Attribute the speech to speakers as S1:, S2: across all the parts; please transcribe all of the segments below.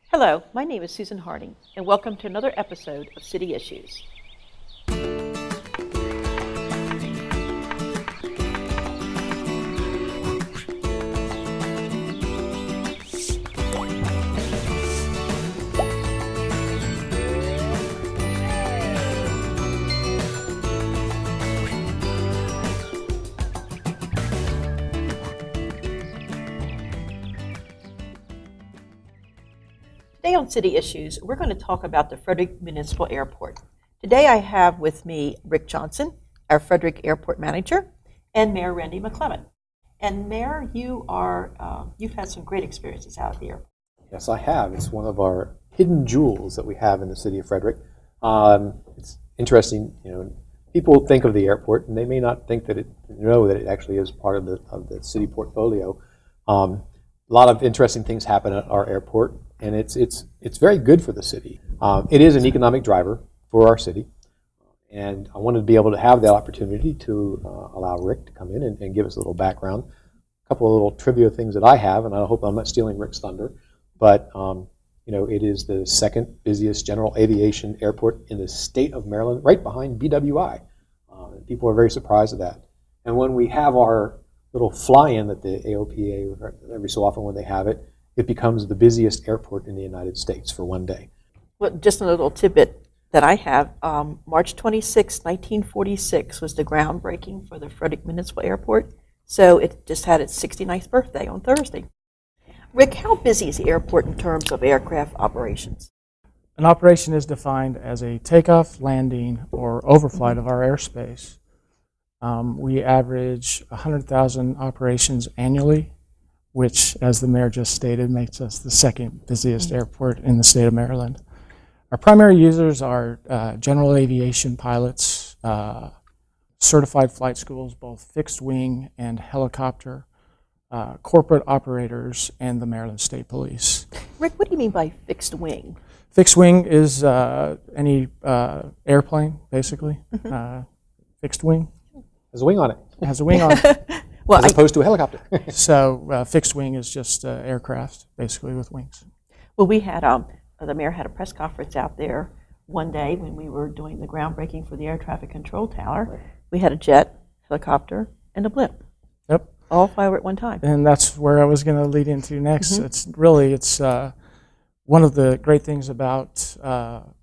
S1: Hello, my name is Susan Harding, and welcome to another episode of City Issues. Today on City Issues, we're going to talk about the Frederick Municipal Airport. Today I have with me Rick Johnson, our Frederick Airport Manager, and Mayor Randy McClemment. And Mayor, you've had some great experiences out at the airport.
S2: Yes, I have. It's one of our hidden jewels that we have in the city of Frederick. It's interesting, people think of the airport, and they may not think that know that it actually is part of the city portfolio. A lot of interesting things happen at our airport, and it's very good for the city. It is an economic driver for our city, and I wanted to be able to have that opportunity to allow Rick to come in and give us a little background. A couple of little trivia things that I have, and I hope I'm not stealing Rick's thunder, but it is the second busiest general aviation airport in the state of Maryland, right behind BWI. People are very surprised at that. And when we have our little fly-in at the AOPA, every so often when they have it, it becomes the busiest airport in the United States for one day.
S1: Well, just a little tidbit that I have. March 26, 1946 was the groundbreaking for the Frederick Municipal Airport, so it just had its 69th birthday on Thursday. Rick, how busy is the airport in terms of aircraft operations?
S3: An operation is defined as a takeoff, landing, or overflight of our airspace. We average 100,000 operations annually, which, as the mayor just stated, makes us the second busiest airport in the state of Maryland. Our primary users are general aviation pilots, certified flight schools, both fixed wing and helicopter, corporate operators, and the Maryland State Police.
S1: Rick, what do you mean by fixed wing?
S3: Fixed wing is any airplane, basically. Fixed wing.
S2: There's a wing on it.
S3: It has a wing on it.
S1: Well,
S2: as opposed to a helicopter.
S3: So fixed wing is just aircraft, basically, with wings.
S1: Well, we had the mayor had a press conference out there one day when we were doing the groundbreaking for the air traffic control tower. Right. We had a jet, helicopter, and a blimp.
S3: Yep.
S1: All fly at one time.
S3: And that's where I was going to lead into next. It's one of the great things about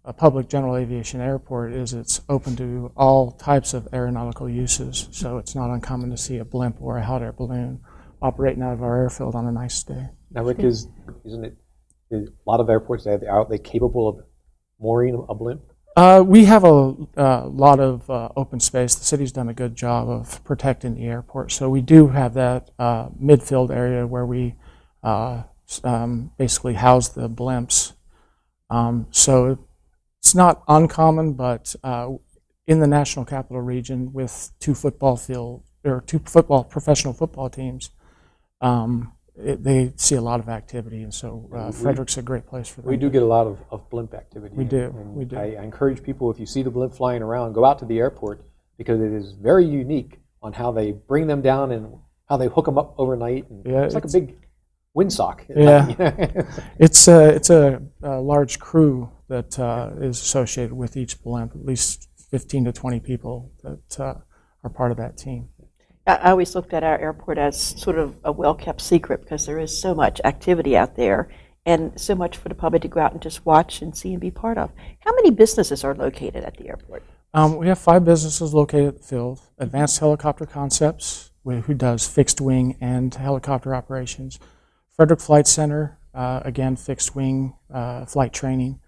S3: a public general aviation airport is it's open to all types of aeronautical uses. So it's not uncommon to see a blimp or a hot air balloon operating out of our airfield on a nice day.
S2: Now, Rick, isn't it a lot of airports, are they capable of mooring a blimp?
S3: We have a lot of open space. The city's done a good job of protecting the airport. So we do have that midfield area where we basically house the blimps. So it's not uncommon, but in the National Capital Region with two professional football teams, they see a lot of activity, and so Frederick's a great place for them.
S2: We do get a lot of blimp activity.
S3: We do.
S2: I encourage people, if you see the blimp flying around, go out to the airport because it is very unique on how they bring them down and how they hook them up overnight. And it's like a big windsock.
S3: Yeah, it's a large crew that is associated with each blimp, at least 15 to 20 people that are part of that team.
S1: I always looked at our airport as sort of a well-kept secret because there is so much activity out there and so much for the public to go out and just watch and see and be part of. How many businesses are located at the airport?
S3: We have 5 businesses located at the field. Advanced Helicopter Concepts, who does fixed wing and helicopter operations. Frederick Flight Center, again, fixed wing flight training.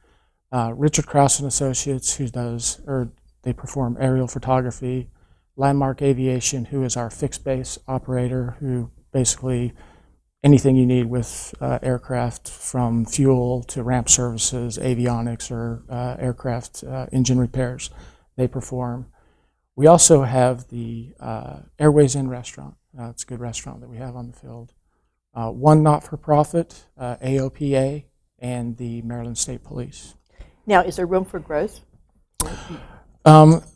S3: Richard Krause and Associates, they perform aerial photography. Landmark Aviation, who is our fixed base operator, who basically anything you need with aircraft, from fuel to ramp services, avionics, or aircraft engine repairs, they perform. We also have the Airways Inn restaurant. It's a good restaurant that we have on the field. One not-for-profit, AOPA, and the Maryland State Police.
S1: Now, is there room for growth?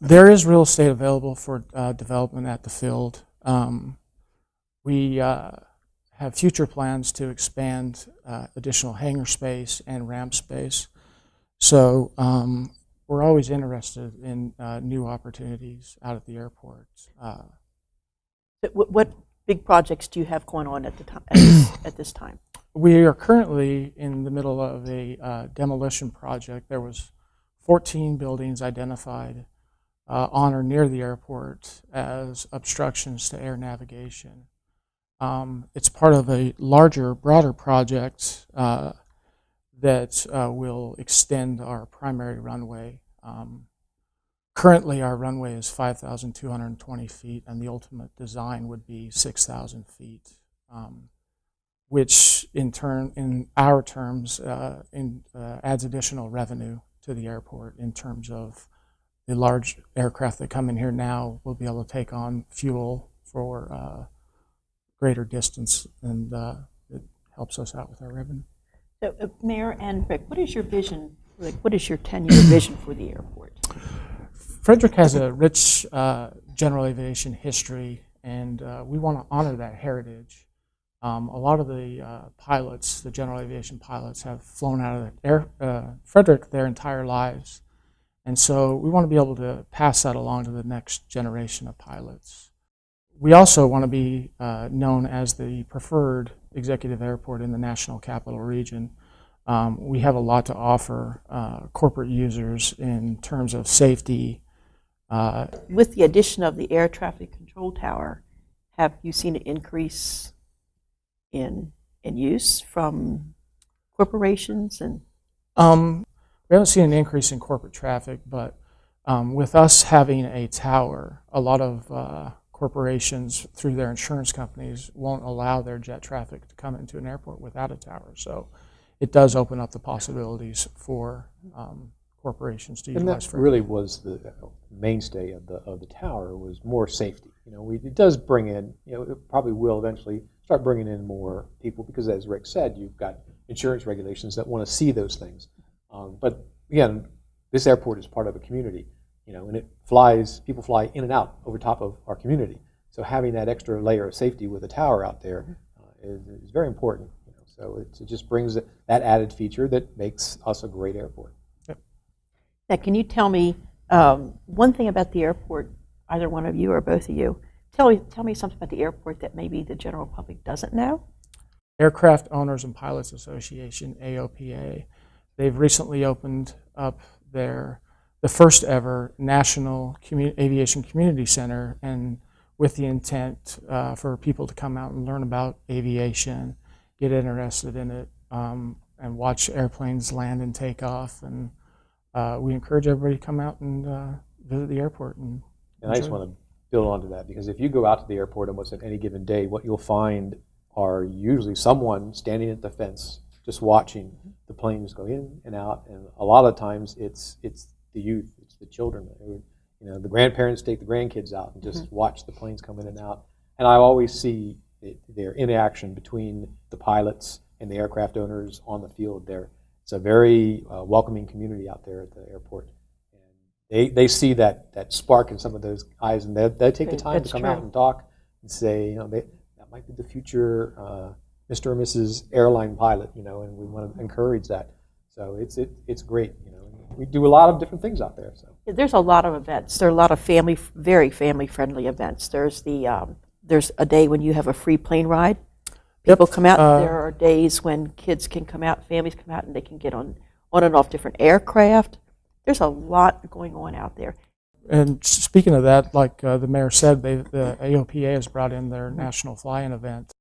S3: There is real estate available for development at the field. We have future plans to expand additional hangar space and ramp space. So we're always interested in new opportunities out at the airport.
S1: What big projects do you have going on at the time at this time?
S3: We are currently in the middle of a demolition project. There was 14 buildings identified on or near the airport as obstructions to air navigation. It's part of a larger, broader project that will extend our primary runway. Currently, our runway is 5,220 feet, and the ultimate design would be 6,000 feet, which in our terms, adds additional revenue to the airport in terms of the large aircraft that come in here now will be able to take on fuel for greater distance, and it helps us out with our revenue.
S1: So, Mayor and Rick, what is your vision? Like, what is your 10-year vision for the airport?
S3: Frederick has a rich general aviation history, and we want to honor that heritage. A lot of the pilots, the general aviation pilots, have flown out of Frederick their entire lives. And so we want to be able to pass that along to the next generation of pilots. We also want to be known as the preferred executive airport in the National Capital Region. We have a lot to offer corporate users in terms of safety.
S1: With the addition of the air traffic control tower, have you seen an increase in use from corporations? And
S3: we haven't seen an increase in corporate traffic, but with us having a tower, a lot of corporations through their insurance companies won't allow their jet traffic to come into an airport without a tower. So it does open up the possibilities for corporations to
S2: And
S3: utilize.
S2: that really was the mainstay of the tower, was more safety. It does bring in, it probably will eventually start bringing in more people, because as Rick said, you've got insurance regulations that want to see those things. But again, this airport is part of a community, and people fly in and out over top of our community. So having that extra layer of safety with a tower out there is very important. So it just brings that added feature that makes us a great airport.
S1: now, can you tell me one thing about the airport, either one of you or both of you? Tell me something about the airport that maybe the general public doesn't know.
S3: Aircraft Owners and Pilots Association, AOPA, they've recently opened up the first ever National Aviation Community Center, and with the intent for people to come out and learn about aviation, get interested in it, and watch airplanes land and take off. And we encourage everybody to come out and visit the airport. And
S2: I just want to build onto that, because if you go out to the airport almost at any given day, what you'll find are usually someone standing at the fence just watching the planes go in and out, and a lot of times it's the youth, it's the children. The grandparents take the grandkids out and just watch the planes come in and out. And I always see their interaction between the pilots and the aircraft owners on the field there. It's a very welcoming community out there at the airport. And they see that spark in some of those eyes, and they take the time to come out and talk and say, that might be the future Mr. or Mrs. airline pilot, and we want to encourage that. So it's great, We do a lot of different things out there. So
S1: There's a lot of events. There are a lot of very family-friendly events. There's there's a day when you have a free plane ride. People come out. There are days when kids can come out, families come out, and they can get on and off different aircraft. There's a lot going on out there.
S3: And speaking of that, like the mayor said, the AOPA has brought in their National Fly-In event.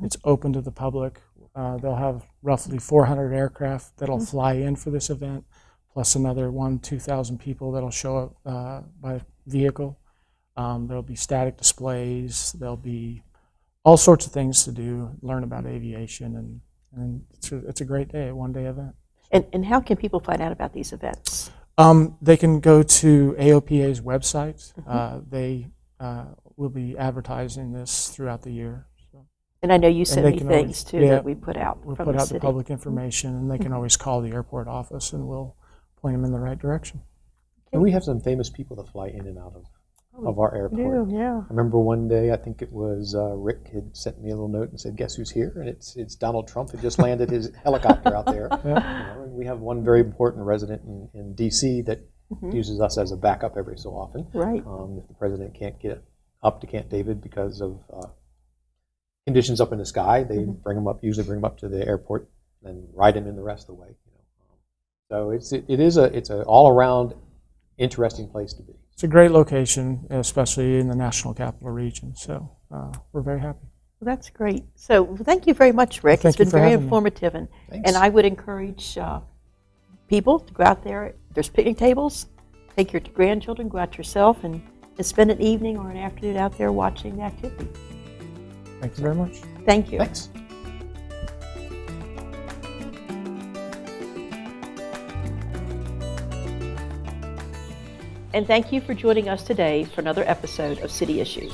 S3: It's open to the public. They'll have roughly 400 aircraft that'll fly in for this event, plus another 2,000 people that'll show up by vehicle. There'll be static displays. There'll be all sorts of things to do, learn about aviation, and it's a great day, a one-day event.
S1: And how can people find out about these events?
S3: They can go to AOPA's website. They will be advertising this throughout the year. So.
S1: And I know you send me
S3: can
S1: things,
S3: always,
S1: too, that we put out
S3: We'll
S1: from
S3: put
S1: the
S3: out
S1: city.
S3: the public information, and they can always call the airport office, and we'll point them in the right direction.
S2: And we have some famous people that fly in and out of of our airport.
S1: Yeah.
S2: I remember one day, I think it was Rick had sent me a little note and said, "Guess who's here?" And it's Donald Trump had just landed his helicopter out there. And we have one very important resident in D.C. that uses us as a backup every so often.
S1: Right.
S2: If the president can't get up to Camp David because of conditions up in the sky, they usually bring him up to the airport and ride him in the rest of the way. So it's an all around interesting place to be.
S3: It's a great location, especially in the National Capital Region. So we're very happy.
S1: Well, that's great. So thank you very much, Rick.
S3: Thank
S1: It's
S3: you
S1: been
S3: for
S1: very
S3: having me.
S1: informative. And
S2: Thanks.
S1: I would encourage people to go out there. There's picnic tables. Take your grandchildren, go out yourself, and spend an evening or an afternoon out there watching the activity.
S3: Thank you very much.
S1: Thank you.
S2: Thanks.
S1: And thank you for joining us today for another episode of City Issues.